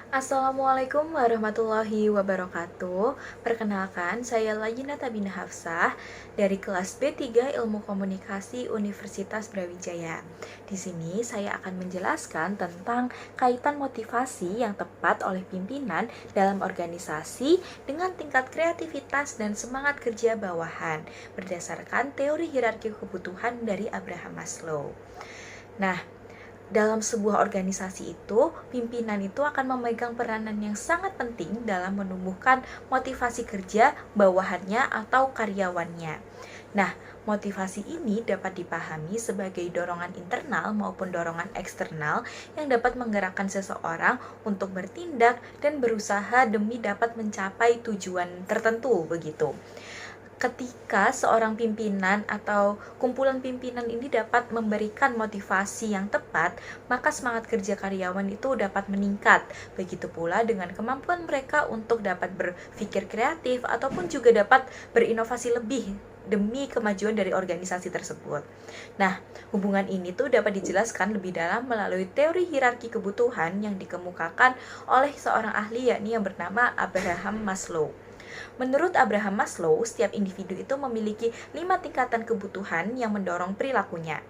Assalamualaikum warahmatullahi wabarakatuh. Perkenalkan, saya Lajina Tabina Hafsah dari kelas B3 Ilmu Komunikasi Universitas Brawijaya. Di sini saya akan menjelaskan tentang kaitan motivasi yang tepat oleh pimpinan dalam organisasi dengan tingkat kreativitas dan semangat kerja bawahan berdasarkan teori hierarki kebutuhan dari Abraham Maslow. Nah, dalam sebuah organisasi itu, pimpinan itu akan memegang peranan yang sangat penting dalam menumbuhkan motivasi kerja bawahannya atau karyawannya. Nah, motivasi ini dapat dipahami sebagai dorongan internal maupun dorongan eksternal yang dapat menggerakkan seseorang untuk bertindak dan berusaha demi dapat mencapai tujuan tertentu begitu. Ketika seorang pimpinan atau kumpulan pimpinan ini dapat memberikan motivasi yang tepat, maka semangat kerja karyawan itu dapat meningkat. Begitu pula dengan kemampuan mereka untuk dapat berpikir kreatif ataupun juga dapat berinovasi lebih demi kemajuan dari organisasi tersebut. Nah, hubungan ini tuh dapat dijelaskan lebih dalam melalui teori hierarki kebutuhan yang dikemukakan oleh seorang ahli yakni yang bernama Abraham Maslow. Menurut Abraham Maslow, setiap individu itu memiliki 5 tingkatan kebutuhan yang mendorong perilakunya,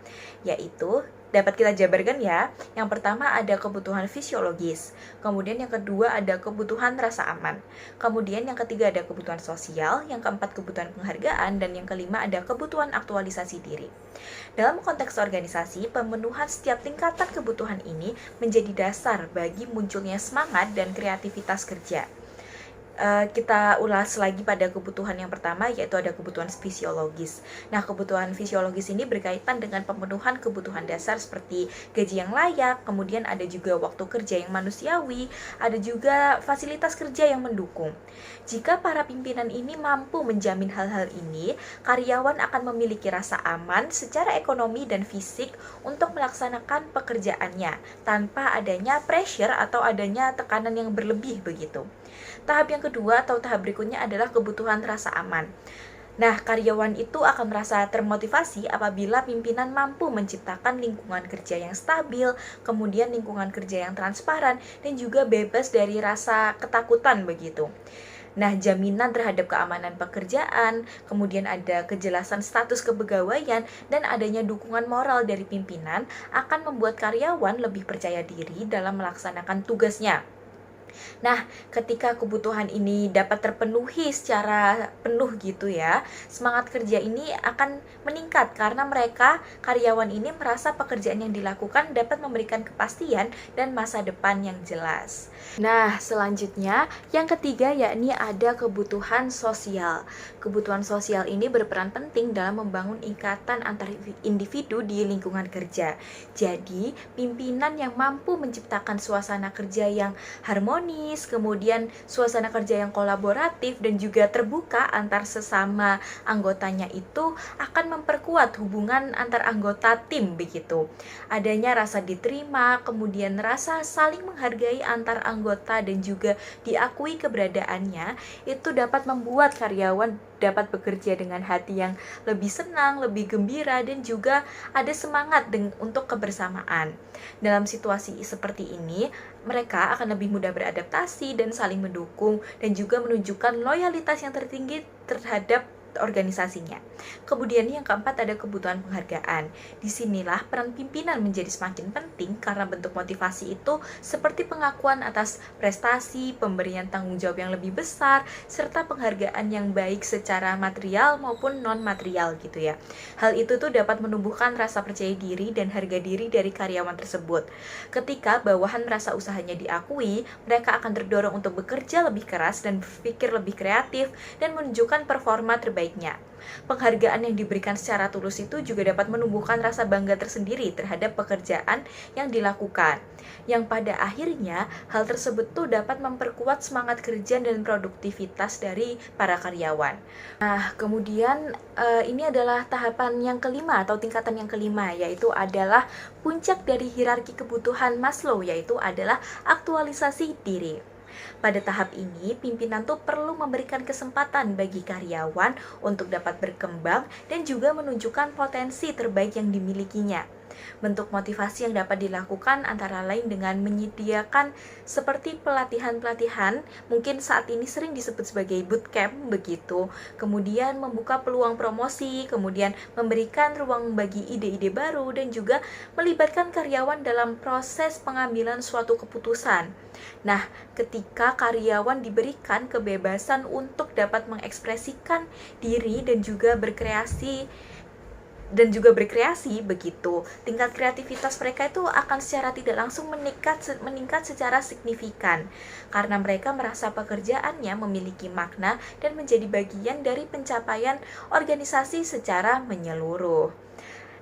yaitu dapat kita jabarkan ya. Yang pertama ada kebutuhan fisiologis, kemudian yang kedua ada kebutuhan rasa aman, kemudian yang ketiga ada kebutuhan sosial, yang keempat kebutuhan penghargaan, dan yang kelima ada kebutuhan aktualisasi diri. Dalam konteks organisasi, pemenuhan setiap tingkatan kebutuhan ini menjadi dasar bagi munculnya semangat dan kreativitas kerja. Kita ulas lagi pada kebutuhan yang pertama, yaitu ada kebutuhan fisiologis. Nah, kebutuhan fisiologis ini berkaitan dengan pemenuhan kebutuhan dasar seperti gaji yang layak, kemudian ada juga waktu kerja yang manusiawi, ada juga fasilitas kerja yang mendukung. Jika para pimpinan ini mampu menjamin hal-hal ini, karyawan akan memiliki rasa aman secara ekonomi dan fisik untuk melaksanakan pekerjaannya tanpa adanya pressure atau adanya tekanan yang berlebih begitu. Tahap yang kedua atau tahap berikutnya adalah kebutuhan rasa aman. Nah, karyawan itu akan merasa termotivasi apabila pimpinan mampu menciptakan lingkungan kerja yang stabil, kemudian lingkungan kerja yang transparan, dan juga bebas dari rasa ketakutan begitu. Nah, jaminan terhadap keamanan pekerjaan, kemudian ada kejelasan status kepegawaian, dan adanya dukungan moral dari pimpinan akan membuat karyawan lebih percaya diri dalam melaksanakan tugasnya. Nah, ketika kebutuhan ini dapat terpenuhi secara penuh gitu ya, semangat kerja ini akan meningkat karena mereka, karyawan ini merasa pekerjaan yang dilakukan dapat memberikan kepastian dan masa depan yang jelas. Nah, selanjutnya yang ketiga yakni ada kebutuhan sosial. Kebutuhan sosial ini berperan penting dalam membangun ikatan antar individu di lingkungan kerja. Jadi, pimpinan yang mampu menciptakan suasana kerja yang harmonis, kemudian suasana kerja yang kolaboratif dan juga terbuka antar sesama anggotanya itu akan memperkuat hubungan antar anggota tim begitu. Adanya rasa diterima, kemudian rasa saling menghargai antar anggota dan juga diakui keberadaannya, itu dapat membuat karyawan dapat bekerja dengan hati yang lebih senang, lebih gembira, dan juga ada semangat untuk kebersamaan. Dalam situasi seperti ini, mereka akan lebih mudah beradaptasi dan saling mendukung dan juga menunjukkan loyalitas yang tertinggi terhadap organisasinya. Kemudian yang keempat ada kebutuhan penghargaan. Disinilah peran pimpinan menjadi semakin penting karena bentuk motivasi itu seperti pengakuan atas prestasi, pemberian tanggung jawab yang lebih besar, serta penghargaan yang baik secara material maupun non-material gitu ya. Hal itu tuh dapat menumbuhkan rasa percaya diri dan harga diri dari karyawan tersebut. Ketika bawahan merasa usahanya diakui, mereka akan terdorong untuk bekerja lebih keras dan berpikir lebih kreatif dan menunjukkan performa terbaiknya. Penghargaan yang diberikan secara tulus itu juga dapat menumbuhkan rasa bangga tersendiri terhadap pekerjaan yang dilakukan, yang pada akhirnya hal tersebut tuh dapat memperkuat semangat kerja dan produktivitas dari para karyawan. Nah, kemudian ini adalah tahapan yang kelima atau tingkatan yang kelima, yaitu adalah puncak dari hierarki kebutuhan Maslow, yaitu adalah aktualisasi diri. Pada tahap ini, pimpinan tuh perlu memberikan kesempatan bagi karyawan untuk dapat berkembang dan juga menunjukkan potensi terbaik yang dimilikinya. Bentuk motivasi yang dapat dilakukan antara lain dengan menyediakan seperti pelatihan-pelatihan, mungkin saat ini sering disebut sebagai bootcamp begitu. Kemudian membuka peluang promosi, kemudian memberikan ruang bagi ide-ide baru dan juga melibatkan karyawan dalam proses pengambilan suatu keputusan. Nah, ketika karyawan diberikan kebebasan untuk dapat mengekspresikan diri dan juga berkreasi begitu, tingkat kreativitas mereka itu akan secara tidak langsung meningkat secara signifikan karena mereka merasa pekerjaannya memiliki makna dan menjadi bagian dari pencapaian organisasi secara menyeluruh.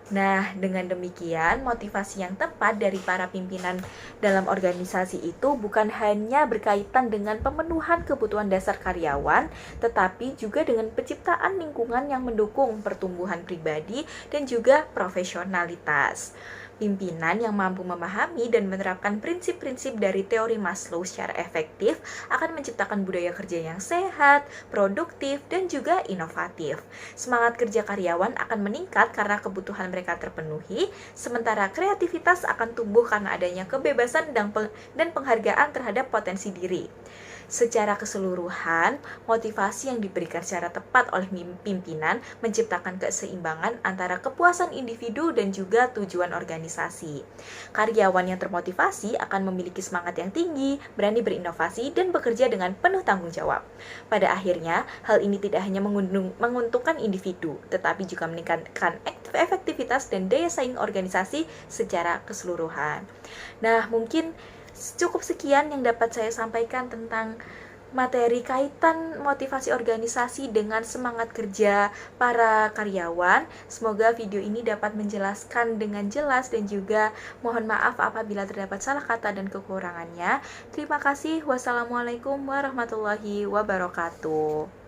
Nah, dengan demikian, motivasi yang tepat dari para pimpinan dalam organisasi itu bukan hanya berkaitan dengan pemenuhan kebutuhan dasar karyawan, tetapi juga dengan penciptaan lingkungan yang mendukung pertumbuhan pribadi dan juga profesionalitas. Pimpinan yang mampu memahami dan menerapkan prinsip-prinsip dari teori Maslow secara efektif akan menciptakan budaya kerja yang sehat, produktif, dan juga inovatif. Semangat kerja karyawan akan meningkat karena kebutuhan mereka terpenuhi, sementara kreativitas akan tumbuh karena adanya kebebasan dan penghargaan terhadap potensi diri. Secara keseluruhan, motivasi yang diberikan secara tepat oleh pimpinan menciptakan keseimbangan antara kepuasan individu dan juga tujuan organisasi. Karyawan yang termotivasi akan memiliki semangat yang tinggi, berani berinovasi, dan bekerja dengan penuh tanggung jawab. Pada akhirnya, hal ini tidak hanya menguntungkan individu, tetapi juga meningkatkan efektivitas dan daya saing organisasi secara keseluruhan. Nah, mungkin cukup sekian yang dapat saya sampaikan tentang materi kaitan motivasi organisasi dengan semangat kerja para karyawan. Semoga video ini dapat menjelaskan dengan jelas dan juga mohon maaf apabila terdapat salah kata dan kekurangannya. Terima kasih. Wassalamualaikum warahmatullahi wabarakatuh.